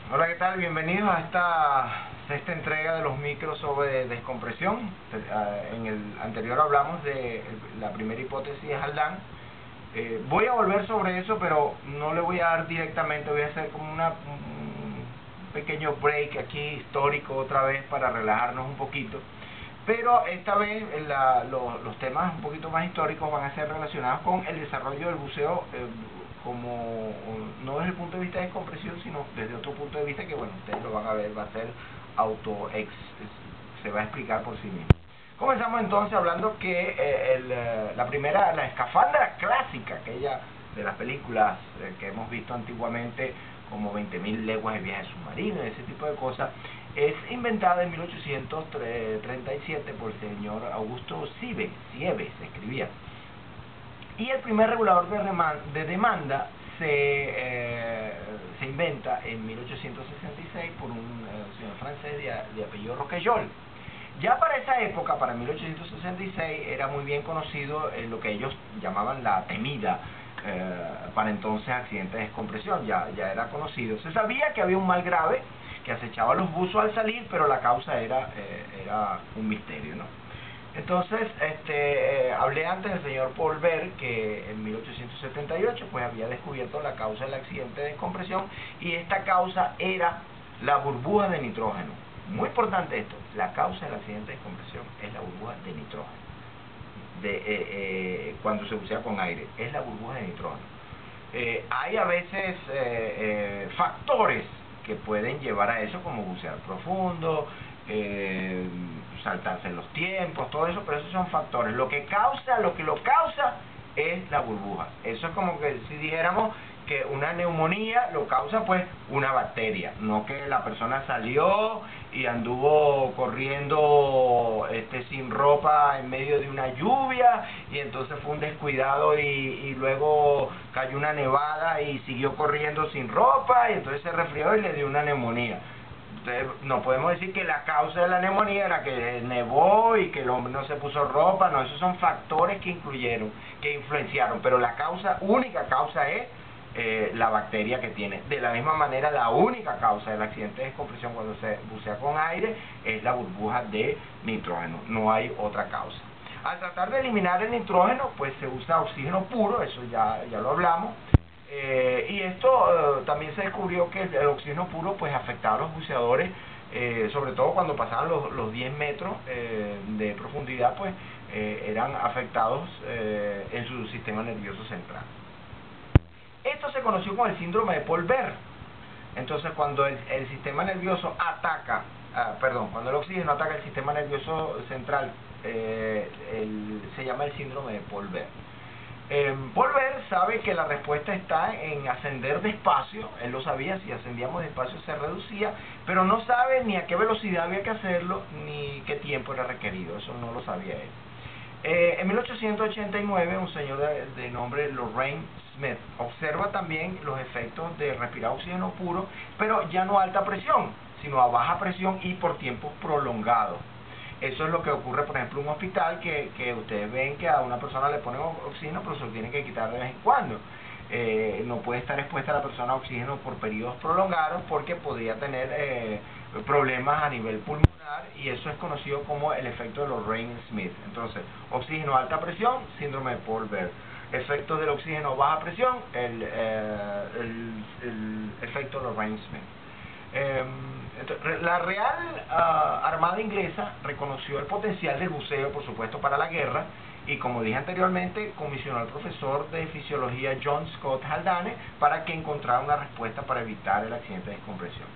Hola, ¿qué tal? Bienvenidos a esta sexta entrega de los micros sobre descompresión. En el anterior hablamos de la primera hipótesis de Haldane. Voy a volver sobre eso, pero no le voy a dar directamente, voy a hacer como un pequeño break aquí histórico otra vez para relajarnos un poquito. Pero esta vez los temas un poquito más históricos van a ser relacionados con el desarrollo del buceo, como no desde el punto de vista de descompresión, sino desde otro punto de vista que, bueno, ustedes lo van a ver, va a ser se va a explicar por sí mismo. Comenzamos entonces hablando que la escafandra clásica, aquella de las películas que hemos visto antiguamente, como 20.000 leguas de viaje submarino y ese tipo de cosas, es inventada en 1837 por el señor Augusto Siebe se escribía. Y el primer regulador de demanda se inventa en 1866 por un señor francés de apellido Roquejol. Ya para esa época, para 1866, era muy bien conocido lo que ellos llamaban la temida, para entonces accidente de descompresión, ya era conocido. Se sabía que había un mal grave que acechaba a los buzos al salir, pero la causa era un misterio, ¿no? Entonces, hablé antes del señor Paul Bert, que en 1878 pues había descubierto la causa del accidente de descompresión, y esta causa era la burbuja de nitrógeno. Muy importante esto, la causa del accidente de descompresión es la burbuja de nitrógeno. Cuando se bucea con aire, es la burbuja de nitrógeno. Hay a veces factores que pueden llevar a eso, como bucear profundo, saltarse los tiempos, todo eso, pero esos son factores. Lo que lo causa es la burbuja. Eso es como que si dijéramos que una neumonía lo causa pues una bacteria, no que la persona salió y anduvo corriendo sin ropa en medio de una lluvia y entonces fue un descuidado y luego cayó una nevada y siguió corriendo sin ropa y entonces se resfrió y le dio una neumonía. Entonces, no podemos decir que la causa de la neumonía era que nevó y que el hombre no se puso ropa. No, esos son factores que influenciaron, pero la única causa es la bacteria que tiene. De la misma manera, la única causa del accidente de descompresión cuando se bucea con aire es la burbuja de nitrógeno, no hay otra causa. Al tratar de eliminar el nitrógeno, pues se usa oxígeno puro, eso ya lo hablamos. Y esto también se descubrió que el oxígeno puro pues afectaba a los buceadores, sobre todo cuando pasaban los 10 metros de profundidad, pues eran afectados en su sistema nervioso central. Esto se conoció como el síndrome de Paul Bert. Entonces, cuando el sistema nervioso cuando el oxígeno ataca el sistema nervioso central, se llama el síndrome de Paul Bert. Paul Bert sabe que la respuesta está en ascender despacio. Él lo sabía, si ascendíamos despacio se reducía, pero no sabe ni a qué velocidad había que hacerlo, ni qué tiempo era requerido. Eso no lo sabía él. En 1889, un señor de nombre Lorraine Smith observa también los efectos de respirar oxígeno puro, pero ya no a alta presión, sino a baja presión y por tiempos prolongados. Eso es lo que ocurre, por ejemplo, en un hospital, que ustedes ven que a una persona le ponen oxígeno, pero se lo tienen que quitar de vez en cuando. No puede estar expuesta la persona a oxígeno por periodos prolongados porque podría tener problemas a nivel pulmonar, y eso es conocido como el efecto de Lorraine-Smith. Entonces, oxígeno a alta presión, síndrome de Paul Bert. Efectos del oxígeno a baja presión, el efecto Lorraine-Smith. La Real Armada Inglesa reconoció el potencial del buceo, por supuesto, para la guerra, y como dije anteriormente, comisionó al profesor de fisiología John Scott Haldane para que encontrara una respuesta para evitar el accidente de descompresión.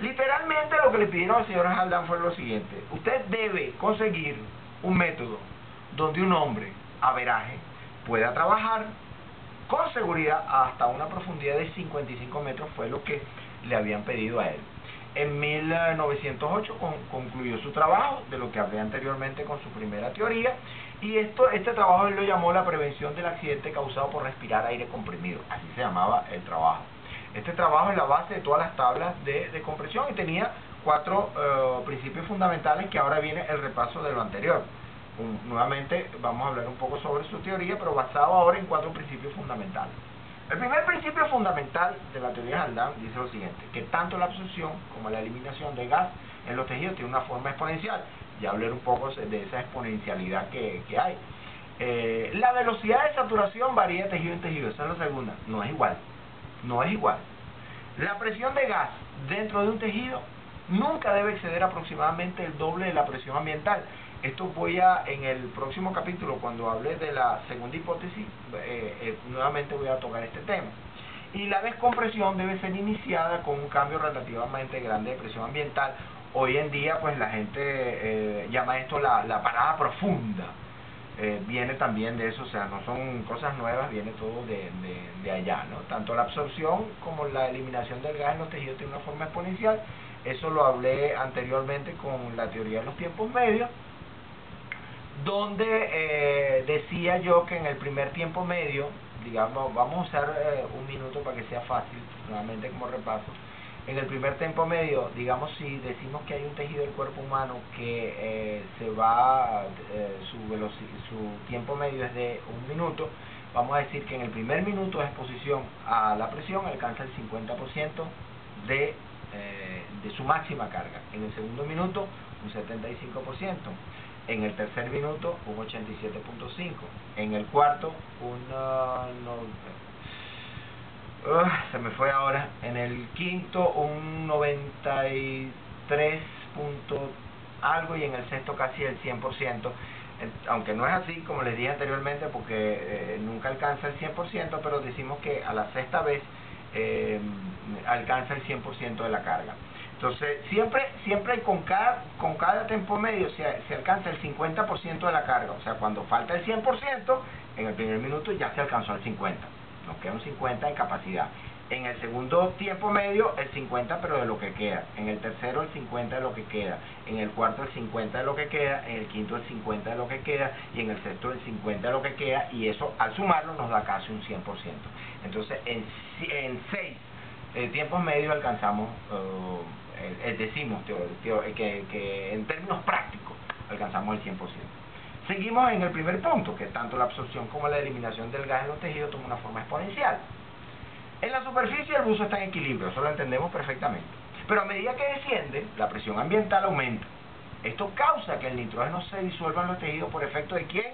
Literalmente lo que le pidieron al señor Haldane fue lo siguiente: usted debe conseguir un método donde un hombre averaje pueda trabajar con seguridad hasta una profundidad de 55 metros, fue lo que le habían pedido a él. En 1908 concluyó su trabajo, de lo que hablé anteriormente con su primera teoría, y este trabajo él lo llamó la prevención del accidente causado por respirar aire comprimido, así se llamaba el trabajo. Este trabajo es la base de todas las tablas de compresión y tenía 4 principios fundamentales, que ahora viene el repaso de lo anterior. Nuevamente vamos a hablar un poco sobre su teoría, pero basado ahora en 4 principios fundamentales. El primer principio fundamental de la teoría de Haldane dice lo siguiente, que tanto la absorción como la eliminación de gas en los tejidos tiene una forma exponencial. Ya hablé un poco de esa exponencialidad que hay. La velocidad de saturación varía de tejido en tejido, esa es la segunda, no es igual, no es igual. La presión de gas dentro de un tejido nunca debe exceder aproximadamente el doble de la presión ambiental. Esto en el próximo capítulo, cuando hable de la segunda hipótesis, nuevamente voy a tocar este tema. Y la descompresión debe ser iniciada con un cambio relativamente grande de presión ambiental. Hoy en día, pues la gente llama esto la parada profunda. Viene también de eso, o sea, no son cosas nuevas, viene todo de allá, ¿no? Tanto la absorción como la eliminación del gas en los tejidos tiene una forma exponencial. Eso lo hablé anteriormente con la teoría de los tiempos medios, donde decía yo que en el primer tiempo medio, digamos, vamos a usar un minuto para que sea fácil, nuevamente como repaso. En el primer tiempo medio, digamos, si decimos que hay un tejido del cuerpo humano que su tiempo medio es de un minuto, vamos a decir que en el primer minuto de exposición a la presión alcanza el 50% de su máxima carga. En el segundo minuto, un 75%. En el tercer minuto, un 87.5%. En el cuarto, se me fue ahora. En el quinto, un 93 algo, y en el sexto casi el 100%. Aunque no es así, como les dije anteriormente, porque nunca alcanza el 100%, pero decimos que a la sexta vez alcanza el 100% de la carga. Entonces, siempre con cada tiempo medio se alcanza el 50% de la carga. O sea, cuando falta el 100%, en el primer minuto ya se alcanzó el 50%. Nos queda un 50% de capacidad. En el segundo tiempo medio, el 50%, pero de lo que queda. En el tercero, el 50% de lo que queda. En el cuarto, el 50% de lo que queda. En el quinto, el 50% de lo que queda. Y en el sexto, el 50% de lo que queda. Y eso, al sumarlo, nos da casi un 100%. Entonces, en 6 tiempos medios alcanzamos, decimos que en términos prácticos, alcanzamos el 100%. Seguimos en el primer punto, que tanto la absorción como la eliminación del gas en los tejidos toma una forma exponencial. En la superficie el buzo está en equilibrio, eso lo entendemos perfectamente. Pero a medida que desciende, la presión ambiental aumenta. Esto causa que el nitrógeno se disuelva en los tejidos por efecto de ¿quién?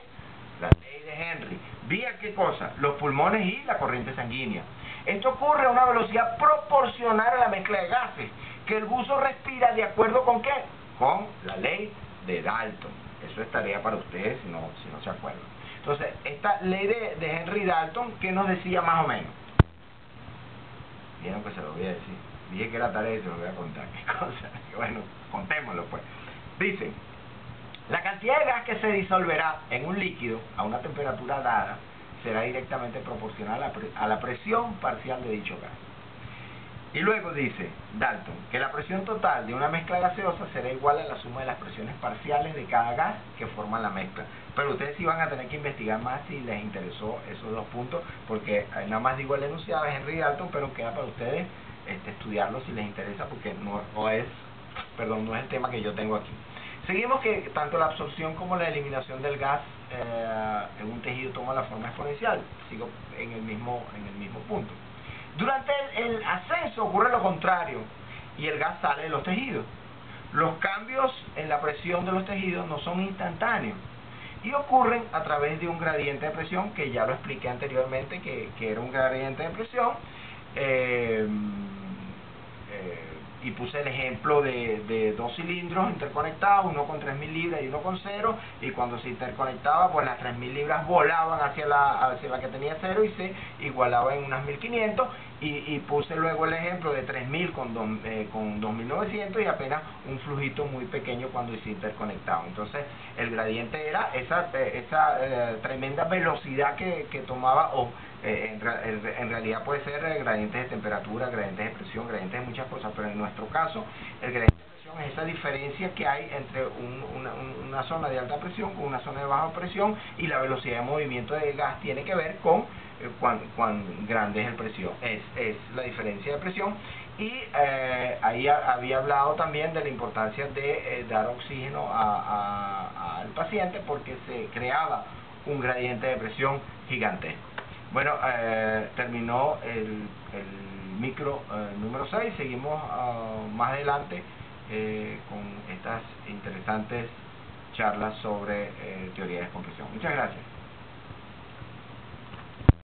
La ley de Henry. ¿Vía qué cosa? Los pulmones y la corriente sanguínea. Esto ocurre a una velocidad proporcional a la mezcla de gases, que el buzo respira de acuerdo con ¿qué? Con la ley de Dalton. Eso es tarea para ustedes si no se acuerdan. Entonces, esta ley de Henry Dalton, ¿qué nos decía más o menos? Vieron que se lo voy a decir. Dije que era tarea y se lo voy a contar. ¿Qué cosa? Bueno, contémoslo pues. Dice, la cantidad de gas que se disolverá en un líquido a una temperatura dada será directamente proporcional a la presión parcial de dicho gas. Y luego dice Dalton que la presión total de una mezcla gaseosa será igual a la suma de las presiones parciales de cada gas que forman la mezcla. Pero ustedes sí van a tener que investigar más si les interesó esos dos puntos, porque nada más digo el enunciado de Henry Dalton, pero queda para ustedes estudiarlo si les interesa, porque no es el tema que yo tengo aquí. Seguimos que tanto la absorción como la eliminación del gas en un tejido toma la forma exponencial. Sigo en el mismo punto. Durante el ascenso ocurre lo contrario y el gas sale de los tejidos. Los cambios en la presión de los tejidos no son instantáneos y ocurren a través de un gradiente de presión, que ya lo expliqué anteriormente, que era un gradiente de presión, y puse el ejemplo de dos cilindros interconectados, uno con 3.000 libras y uno con 0, y cuando se interconectaba, pues las 3.000 libras volaban hacia la que tenía 0 y se igualaba en unas 1.500, y puse luego el ejemplo de 3.000 con 2.900 y apenas un flujito muy pequeño cuando se interconectaba. Entonces el gradiente era esa tremenda velocidad que tomaba, o en realidad puede ser gradientes de temperatura, gradientes de presión, gradientes de muchas cosas, pero en nuestro caso el gradiente de presión es esa diferencia que hay entre una zona de alta presión con una zona de baja presión, y la velocidad de movimiento del gas tiene que ver con cuán grande es el presión, es la diferencia de presión. Y ahí había hablado también de la importancia de dar oxígeno al paciente, porque se creaba un gradiente de presión gigantesco. Bueno, terminó el micro número 6. Seguimos más adelante con estas interesantes charlas sobre teoría de descompresión. Muchas gracias.